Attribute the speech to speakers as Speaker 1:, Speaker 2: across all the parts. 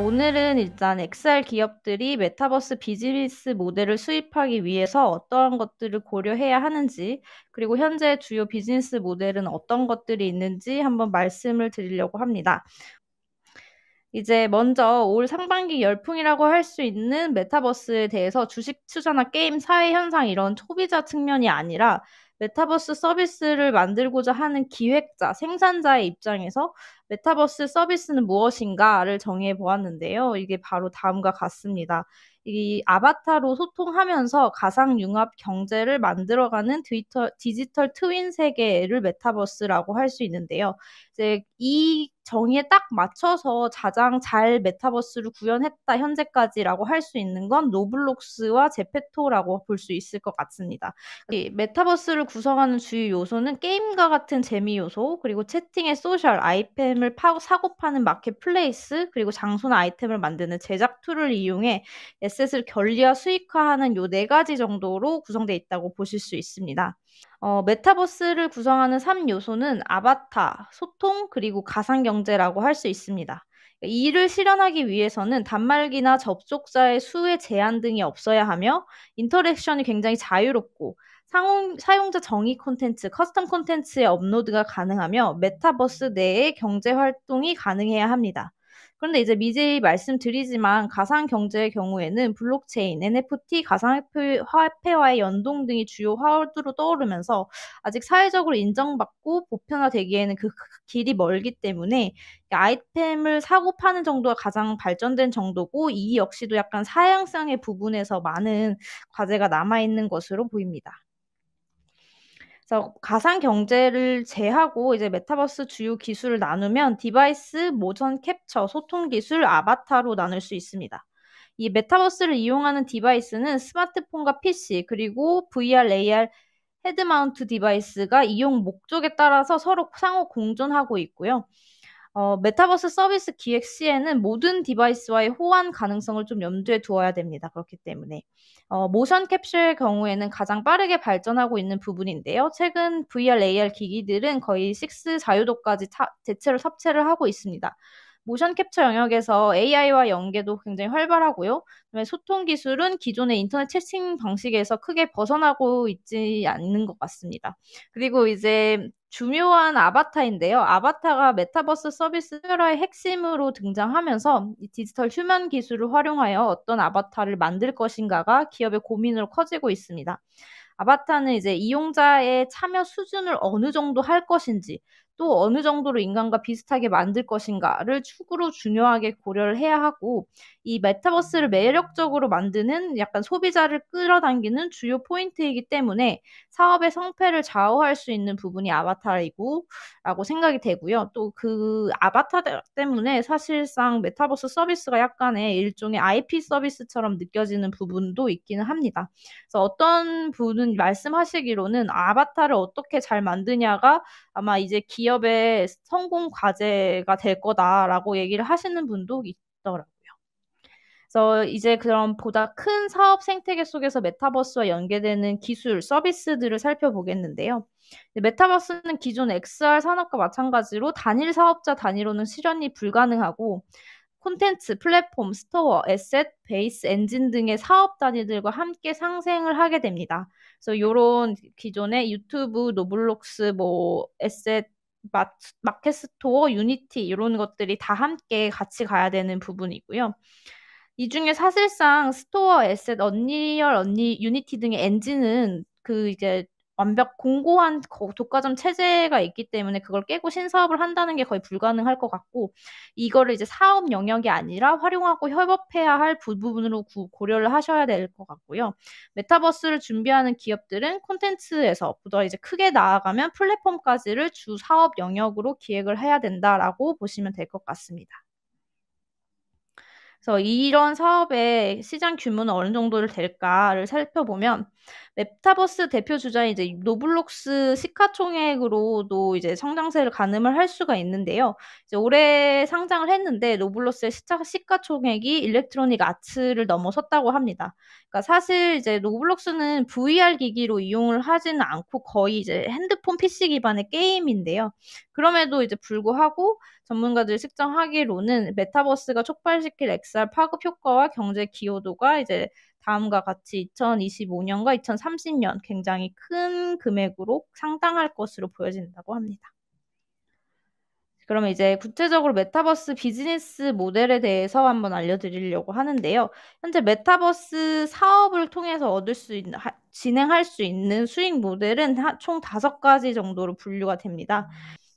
Speaker 1: 오늘은 일단 XR 기업들이 메타버스 비즈니스 모델을 수입하기 위해서 어떠한 것들을 고려해야 하는지, 그리고 현재 주요 비즈니스 모델은 어떤 것들이 있는지 한번 말씀을 드리려고 합니다. 이제 먼저 올 상반기 열풍이라고 할 수 있는 메타버스에 대해서 주식 투자나 게임, 사회 현상 이런 소비자 측면이 아니라 메타버스 서비스를 만들고자 하는 기획자, 생산자의 입장에서 메타버스 서비스는 무엇인가를 정해 보았는데요. 이게 바로 다음과 같습니다. 이 아바타로 소통하면서 가상융합 경제를 만들어가는 디지털 트윈 세계를 메타버스라고 할 수 있는데요. 이제 이 정의에 딱 맞춰서 가장 잘 메타버스를 구현했다 현재까지라고 할 수 있는 건 로블록스와 제페토라고 볼 수 있을 것 같습니다. 이 메타버스를 구성하는 주요 요소는 게임과 같은 재미 요소, 그리고 채팅의 소셜, 아이템을 사고 파는 마켓플레이스, 그리고 장소나 아이템을 만드는 제작 툴을 이용해 에셋을 권리화 수익화하는 요 네 가지 정도로 구성되어 있다고 보실 수 있습니다. 메타버스를 구성하는 3요소는 아바타, 소통, 그리고 가상경제라고 할 수 있습니다. 이를 실현하기 위해서는 단말기나 접속자의 수의 제한 등이 없어야 하며 인터랙션이 굉장히 자유롭고 사용자 정의 콘텐츠, 커스텀 콘텐츠의 업로드가 가능하며 메타버스 내의 경제 활동이 가능해야 합니다. 그런데 이제 미리 말씀드리지만 가상 경제의 경우에는 블록체인, NFT, 가상화폐와의 연동 등이 주요 화두로 떠오르면서 아직 사회적으로 인정받고 보편화되기에는 그 길이 멀기 때문에 아이템을 사고 파는 정도가 가장 발전된 정도고 이 역시도 약간 사양성의 부분에서 많은 과제가 남아있는 것으로 보입니다. 그래서 가상 경제를 제하고 이제 메타버스 주요 기술을 나누면 디바이스, 모션 캡처, 소통 기술, 아바타로 나눌 수 있습니다. 이 메타버스를 이용하는 디바이스는 스마트폰과 PC, 그리고 VR, AR, 헤드 마운트 디바이스가 이용 목적에 따라서 서로 상호 공존하고 있고요. 메타버스 서비스 기획 시에는 모든 디바이스와의 호환 가능성을 좀 염두에 두어야 됩니다. 그렇기 때문에. 모션 캡처의 경우에는 가장 빠르게 발전하고 있는 부분인데요. 최근 VR, AR 기기들은 거의 6 자유도까지 대체로 탑재를 하고 있습니다. 모션 캡처 영역에서 AI와 연계도 굉장히 활발하고요. 그다음에 소통 기술은 기존의 인터넷 채팅 방식에서 크게 벗어나고 있지 않는 것 같습니다. 그리고 이제 중요한 아바타인데요. 아바타가 메타버스 서비스 의 핵심으로 등장하면서 이 디지털 휴먼 기술을 활용하여 어떤 아바타를 만들 것인가가 기업의 고민으로 커지고 있습니다. 아바타는 이제 이용자의 참여 수준을 어느 정도 할 것인지, 또 어느 정도로 인간과 비슷하게 만들 것인가를 축으로 중요하게 고려를 해야 하고, 이 메타버스를 매력적으로 만드는 약간 소비자를 끌어당기는 주요 포인트이기 때문에 사업의 성패를 좌우할 수 있는 부분이 아바타이고 라고 생각이 되고요. 또 그 아바타 때문에 사실상 메타버스 서비스가 약간의 일종의 IP 서비스처럼 느껴지는 부분도 있기는 합니다. 그래서 어떤 분은 말씀하시기로는 아바타를 어떻게 잘 만드냐가 아마 이제 기업의 성공 과제가 될 거다라고 얘기를 하시는 분도 있더라고요. 그래서 이제 그런 보다 큰 사업 생태계 속에서 메타버스와 연계되는 기술, 서비스들을 살펴보겠는데요. 메타버스는 기존 XR 산업과 마찬가지로 단일 사업자 단위로는 실현이 불가능하고 콘텐츠, 플랫폼, 스토어, 에셋, 베이스, 엔진 등의 사업 단위들과 함께 상생을 하게 됩니다. 그래서 요런 기존의 유튜브, 노블록스, 에셋, 마켓 스토어, 유니티 이런 것들이 다 함께 같이 가야 되는 부분이고요. 이 중에 사실상 스토어, 에셋, 언리얼, 유니티 등의 엔진은 그 이제 완벽 공고한 독과점 체제가 있기 때문에 그걸 깨고 신사업을 한다는 게 거의 불가능할 것 같고 이거를 이제 사업 영역이 아니라 활용하고 협업해야 할 부분으로 고려를 하셔야 될 것 같고요. 메타버스를 준비하는 기업들은 콘텐츠에서 보다 이제 크게 나아가면 플랫폼까지를 주 사업 영역으로 기획을 해야 된다라고 보시면 될 것 같습니다. 그래서 이런 사업의 시장 규모는 어느 정도를 될까를 살펴보면 메타버스 대표 주자인 이제 노블록스 시가총액으로도 이제 성장세를 가늠을 할 수가 있는데요. 이제 올해 상장을 했는데 노블록스의 시가총액이 일렉트로닉 아츠를 넘어섰다고 합니다. 그러니까 사실 이제 노블록스는 VR 기기로 이용을 하지는 않고 거의 이제 핸드폰 PC 기반의 게임인데요. 그럼에도 이제 불구하고 전문가들이 측정하기로는 메타버스가 촉발시킬 XR 파급 효과와 경제 기여도가 이제 다음과 같이 2025년과 2030년 굉장히 큰 금액으로 상당할 것으로 보여진다고 합니다. 그러면 이제 구체적으로 메타버스 비즈니스 모델에 대해서 한번 알려드리려고 하는데요. 현재 메타버스 사업을 통해서 진행할 수 있는 수익 모델은 총 5가지 정도로 분류가 됩니다.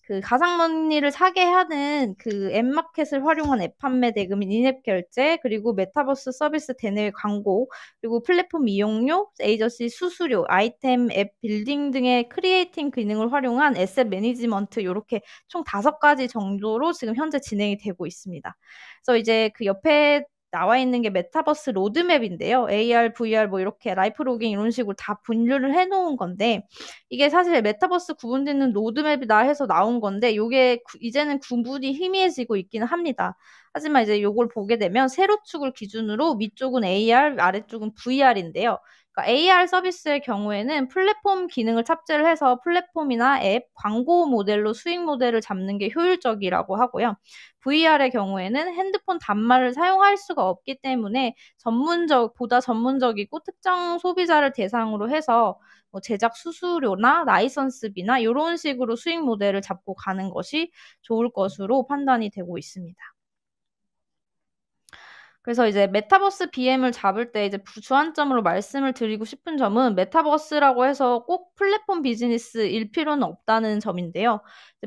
Speaker 1: 그 가상머니를 사게 하는 그 앱마켓을 활용한 앱 판매 대금인 인앱 결제, 그리고 메타버스 서비스 대내외 광고, 그리고 플랫폼 이용료, 에이전시 수수료, 아이템, 앱 빌딩 등의 크리에이팅 기능을 활용한 에셋 매니지먼트 이렇게 총 5가지 정도로 지금 현재 진행이 되고 있습니다. 그래서 이제 그 옆에 나와 있는 게 메타버스 로드맵인데요. AR, VR 뭐 이렇게 라이프 로깅 이런 식으로 다 분류를 해놓은 건데 이게 사실 메타버스 구분되는 로드맵이다 해서 나온 건데 이게 이제는 구분이 희미해지고 있기는 합니다. 하지만 이제 이걸 보게 되면 세로축을 기준으로 위쪽은 AR, 아래쪽은 VR인데요. 그러니까 AR 서비스의 경우에는 플랫폼 기능을 탑재를 해서 플랫폼이나 앱, 광고 모델로 수익 모델을 잡는 게 효율적이라고 하고요. VR의 경우에는 핸드폰 단말을 사용할 수가 없기 때문에 보다 전문적이고 특정 소비자를 대상으로 해서 뭐 제작 수수료나 라이선스비나 이런 식으로 수익 모델을 잡고 가는 것이 좋을 것으로 판단이 되고 있습니다. 그래서 이제 메타버스 BM을 잡을 때 이제 주안점으로 말씀을 드리고 싶은 점은 메타버스라고 해서 꼭 플랫폼 비즈니스일 필요는 없다는 점인데요.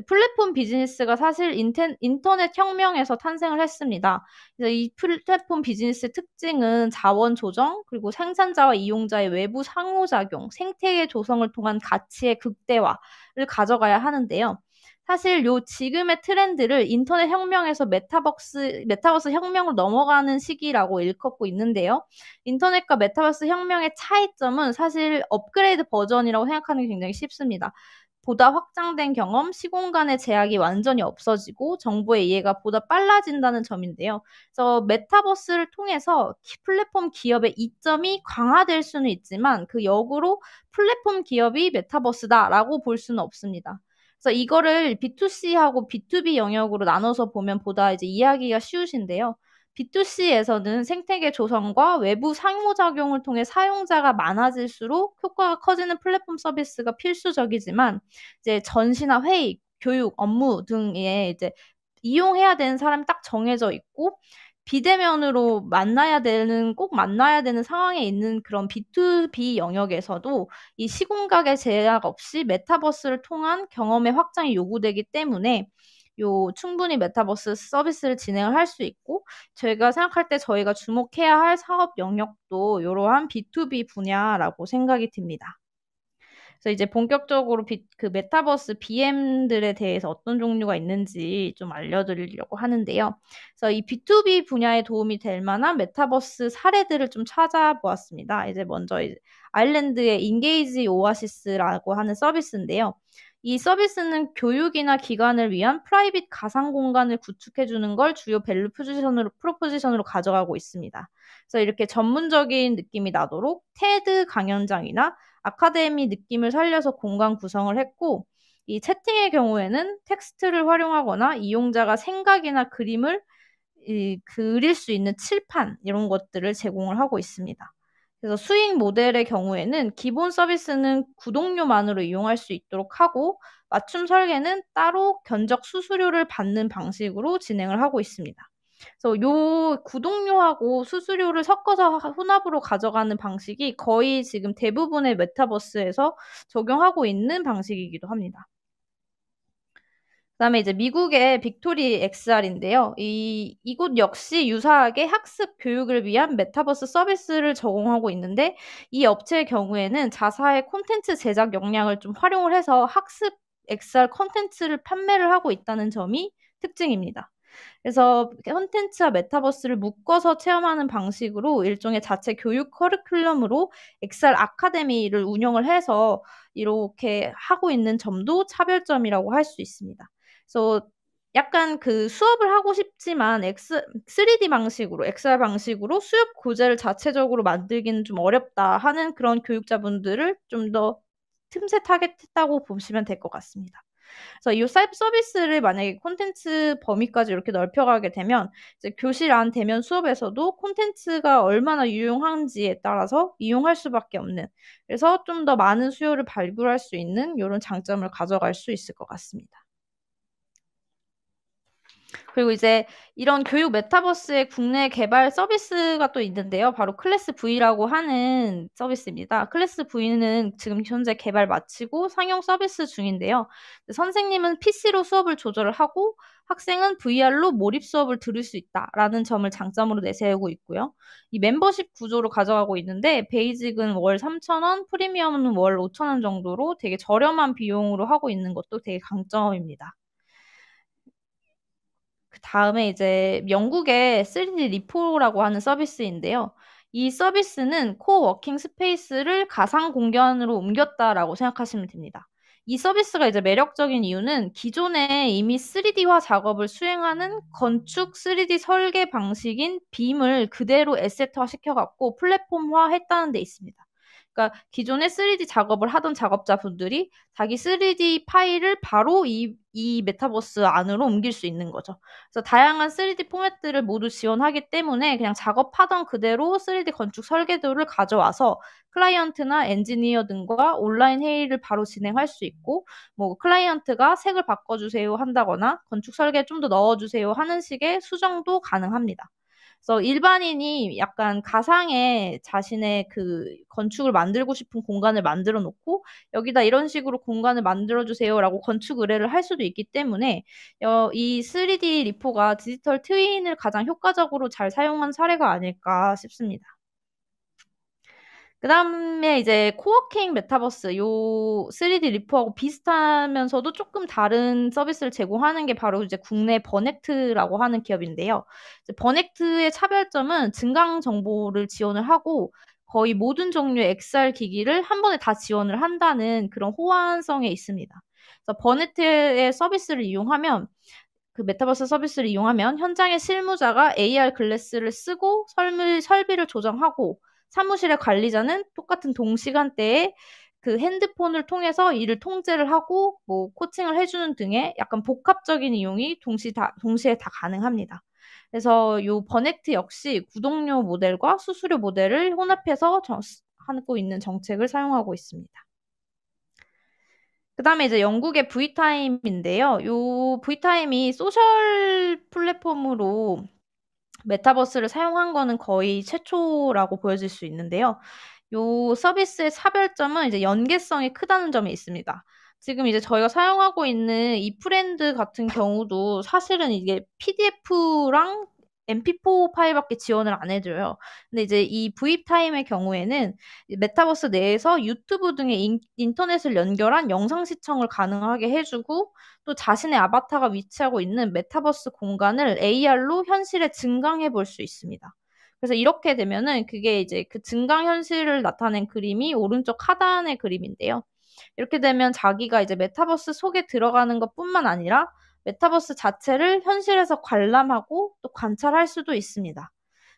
Speaker 1: 플랫폼 비즈니스가 사실 인터넷 혁명에서 탄생을 했습니다. 그래서 이 플랫폼 비즈니스의 특징은 자원 조정, 그리고 생산자와 이용자의 외부 상호작용, 생태계 조성을 통한 가치의 극대화를 가져가야 하는데요. 사실 지금의 트렌드를 인터넷 혁명에서 메타버스 혁명으로 넘어가는 시기라고 일컫고 있는데요. 인터넷과 메타버스 혁명의 차이점은 사실 업그레이드 버전이라고 생각하는 게 굉장히 쉽습니다. 보다 확장된 경험, 시공간의 제약이 완전히 없어지고 정보의 이해가 보다 빨라진다는 점인데요. 그래서 메타버스를 통해서 플랫폼 기업의 이점이 강화될 수는 있지만 그 역으로 플랫폼 기업이 메타버스다라고 볼 수는 없습니다. 그래서 이거를 B2C하고 B2B 영역으로 나눠서 보면 보다 이제 이해하기가 쉬우신데요. B2C에서는 생태계 조성과 외부 상호작용을 통해 사용자가 많아질수록 효과가 커지는 플랫폼 서비스가 필수적이지만 이제 전시나 회의, 교육, 업무 등에 이제 이용해야 되는 사람이 딱 정해져 있고 비대면으로 꼭 만나야 되는 상황에 있는 그런 B2B 영역에서도 이 시공간의 제약 없이 메타버스를 통한 경험의 확장이 요구되기 때문에 충분히 메타버스 서비스를 진행을 할 수 있고 저희가 생각할 때 저희가 주목해야 할 사업 영역도 이러한 B2B 분야라고 생각이 듭니다. 그래서 이제 본격적으로 그 메타버스 BM들에 대해서 어떤 종류가 있는지 좀 알려드리려고 하는데요. 그래서 이 B2B 분야에 도움이 될 만한 메타버스 사례들을 좀 찾아보았습니다. 이제 먼저 아일랜드의 인게이지 오아시스라고 하는 서비스인데요. 이 서비스는 교육이나 기관을 위한 프라이빗 가상 공간을 구축해주는 걸 주요 밸류 프로포지션으로 가져가고 있습니다. 그래서 이렇게 전문적인 느낌이 나도록 테드 강연장이나 아카데미 느낌을 살려서 공간 구성을 했고 이 채팅의 경우에는 텍스트를 활용하거나 이용자가 생각이나 그림을 그릴 수 있는 칠판 이런 것들을 제공을 하고 있습니다. 그래서 수익 모델의 경우에는 기본 서비스는 구독료만으로 이용할 수 있도록 하고 맞춤 설계는 따로 견적 수수료를 받는 방식으로 진행을 하고 있습니다. 그래서 요 구독료하고 수수료를 섞어서 혼합으로 가져가는 방식이 거의 지금 대부분의 메타버스에서 적용하고 있는 방식이기도 합니다. 그다음에 이제 미국의 빅토리 XR인데요. 이곳 역시 유사하게 학습 교육을 위한 메타버스 서비스를 제공하고 있는데 이 업체의 경우에는 자사의 콘텐츠 제작 역량을 좀 활용을 해서 학습 XR 콘텐츠를 판매를 하고 있다는 점이 특징입니다. 그래서 콘텐츠와 메타버스를 묶어서 체험하는 방식으로 일종의 자체 교육 커리큘럼으로 엑셀 아카데미를 운영을 해서 이렇게 하고 있는 점도 차별점이라고 할 수 있습니다. 그래서 약간 그 수업을 하고 싶지만 3D 방식으로, 엑셀 방식으로 수업 교재를 자체적으로 만들기는 좀 어렵다 하는 그런 교육자분들을 좀 더 틈새 타겟했다고 보시면 될 것 같습니다. 그래서 이 서비스를 만약에 콘텐츠 범위까지 이렇게 넓혀가게 되면 이제 교실 안 대면 수업에서도 콘텐츠가 얼마나 유용한지에 따라서 이용할 수밖에 없는, 그래서 좀 더 많은 수요를 발굴할 수 있는 이런 장점을 가져갈 수 있을 것 같습니다. 그리고 이제 이런 교육 메타버스의 국내 개발 서비스가 또 있는데요. 바로 클래스 V라고 하는 서비스입니다. 클래스 V는 지금 현재 개발 마치고 상용 서비스 중인데요. 선생님은 PC로 수업을 조절을 하고 학생은 VR로 몰입 수업을 들을 수 있다라는 점을 장점으로 내세우고 있고요. 이 멤버십 구조로 가져가고 있는데 베이직은 월 3,000원, 프리미엄은 월 5,000원 정도로 되게 저렴한 비용으로 하고 있는 것도 되게 강점입니다. 그 다음에 이제 영국의 3D 리포라고 하는 서비스인데요. 이 서비스는 코워킹 스페이스를 가상 공간으로 옮겼다라고 생각하시면 됩니다. 이 서비스가 이제 매력적인 이유는 기존에 이미 3D화 작업을 수행하는 건축 3D 설계 방식인 빔을 그대로 에셋화 시켜갖고 플랫폼화 했다는 데 있습니다. 그러니까 기존에 3D 작업을 하던 작업자분들이 자기 3D 파일을 바로 이 메타버스 안으로 옮길 수 있는 거죠. 그래서 다양한 3D 포맷들을 모두 지원하기 때문에 그냥 작업하던 그대로 3D 건축 설계도를 가져와서 클라이언트나 엔지니어 등과 온라인 회의를 바로 진행할 수 있고, 뭐 클라이언트가 색을 바꿔주세요 한다거나 건축 설계 좀 더 넣어주세요 하는 식의 수정도 가능합니다. 그래서 일반인이 약간 가상의 자신의 그 건축을 만들고 싶은 공간을 만들어 놓고 여기다 이런 식으로 공간을 만들어 주세요라고 건축 의뢰를 할 수도 있기 때문에 이 3D 리포가 디지털 트윈을 가장 효과적으로 잘 사용한 사례가 아닐까 싶습니다. 그다음에 이제 코워킹 메타버스 요 3D 리프하고 비슷하면서도 조금 다른 서비스를 제공하는 게 바로 이제 국내 버넥트라고 하는 기업인데요. 이제 버넥트의 차별점은 증강 정보를 지원을 하고 거의 모든 종류의 XR 기기를 한 번에 다 지원을 한다는 그런 호환성에 있습니다. 그래서 버넥트의 서비스를 이용하면 그 메타버스 서비스를 이용하면 현장의 실무자가 AR 글래스를 쓰고 설비를 조정하고 사무실의 관리자는 똑같은 동시간대에 그 핸드폰을 통해서 이를 통제를 하고 뭐 코칭을 해주는 등의 약간 복합적인 이용이 동시에 다 가능합니다. 그래서 요 버넥트 역시 구독료 모델과 수수료 모델을 혼합해서 하고 있는 정책을 사용하고 있습니다. 그 다음에 이제 영국의 V타임인데요. 요 V타임이 소셜 플랫폼으로 메타버스를 사용한 거는 거의 최초라고 보여질 수 있는데요. 요 서비스의 차별점은 이제 연계성이 크다는 점이 있습니다. 지금 이제 저희가 사용하고 있는 이 프렌드 같은 경우도 사실은 이게 PDF랑 MP4 파일밖에 지원을 안 해줘요. 근데 이제 이 V타임의 경우에는 메타버스 내에서 유튜브 등의 인터넷을 연결한 영상 시청을 가능하게 해주고 또 자신의 아바타가 위치하고 있는 메타버스 공간을 AR로 현실에 증강해 볼 수 있습니다. 그래서 이렇게 되면은 그게 이제 그 증강 현실을 나타낸 그림이 오른쪽 하단의 그림인데요. 이렇게 되면 자기가 이제 메타버스 속에 들어가는 것뿐만 아니라 메타버스 자체를 현실에서 관람하고 또 관찰할 수도 있습니다.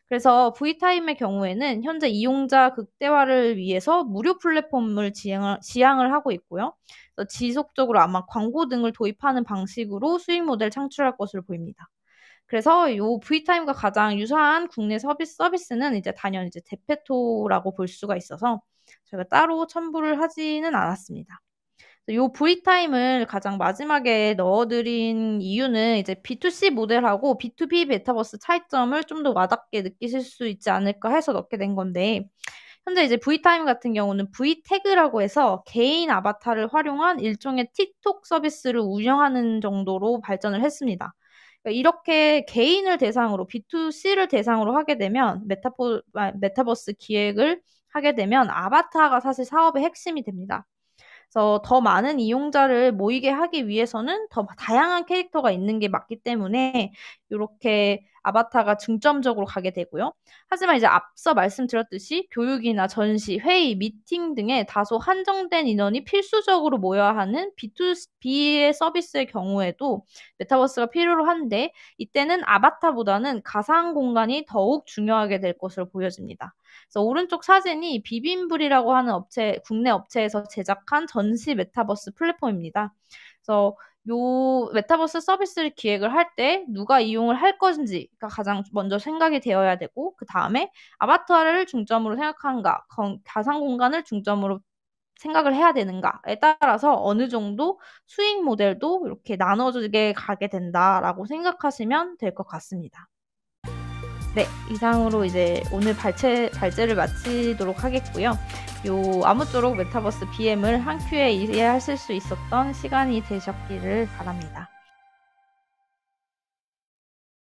Speaker 1: 그래서 V타임의 경우에는 현재 이용자 극대화를 위해서 무료 플랫폼을 지향을 하고 있고요. 지속적으로 아마 광고 등을 도입하는 방식으로 수익 모델 창출할 것으로 보입니다. 그래서 이 V타임과 가장 유사한 국내 서비스는 이제 단연 이제 데페토라고 볼 수가 있어서 저희가 따로 첨부를 하지는 않았습니다. 이 V타임을 가장 마지막에 넣어드린 이유는 이제 B2C 모델하고 B2B 메타버스 차이점을 좀 더 와닿게 느끼실 수 있지 않을까 해서 넣게 된 건데, 현재 이제 V타임 같은 경우는 V태그라고 해서 개인 아바타를 활용한 일종의 틱톡 서비스를 운영하는 정도로 발전을 했습니다. 그러니까 이렇게 개인을 대상으로 B2C를 대상으로 하게 되면 메타버스 기획을 하게 되면 아바타가 사실 사업의 핵심이 됩니다. 그래서 더 많은 이용자를 모이게 하기 위해서는 더 다양한 캐릭터가 있는 게 맞기 때문에 이렇게 아바타가 중점적으로 가게 되고요. 하지만 이제 앞서 말씀드렸듯이 교육이나 전시, 회의, 미팅 등의 다소 한정된 인원이 필수적으로 모여야 하는 B2B의 서비스의 경우에도 메타버스가 필요로 한데 이때는 아바타보다는 가상 공간이 더욱 중요하게 될 것으로 보여집니다. 그래서 오른쪽 사진이 비빔불이라고 하는 국내 업체에서 제작한 전시 메타버스 플랫폼입니다. 그래서 요 메타버스 서비스를 기획을 할 때 누가 이용을 할 것인지가 가장 먼저 생각이 되어야 되고 그 다음에 아바타를 중점으로 생각하는가, 가상 공간을 중점으로 생각을 해야 되는가에 따라서 어느 정도 수익 모델도 이렇게 나눠지게 가게 된다라고 생각하시면 될 것 같습니다. 네, 이상으로 이제 오늘 발제를 마치도록 하겠고요. 아무쪼록 메타버스 BM을 한 큐에 이해하실 수 있었던 시간이 되셨기를 바랍니다.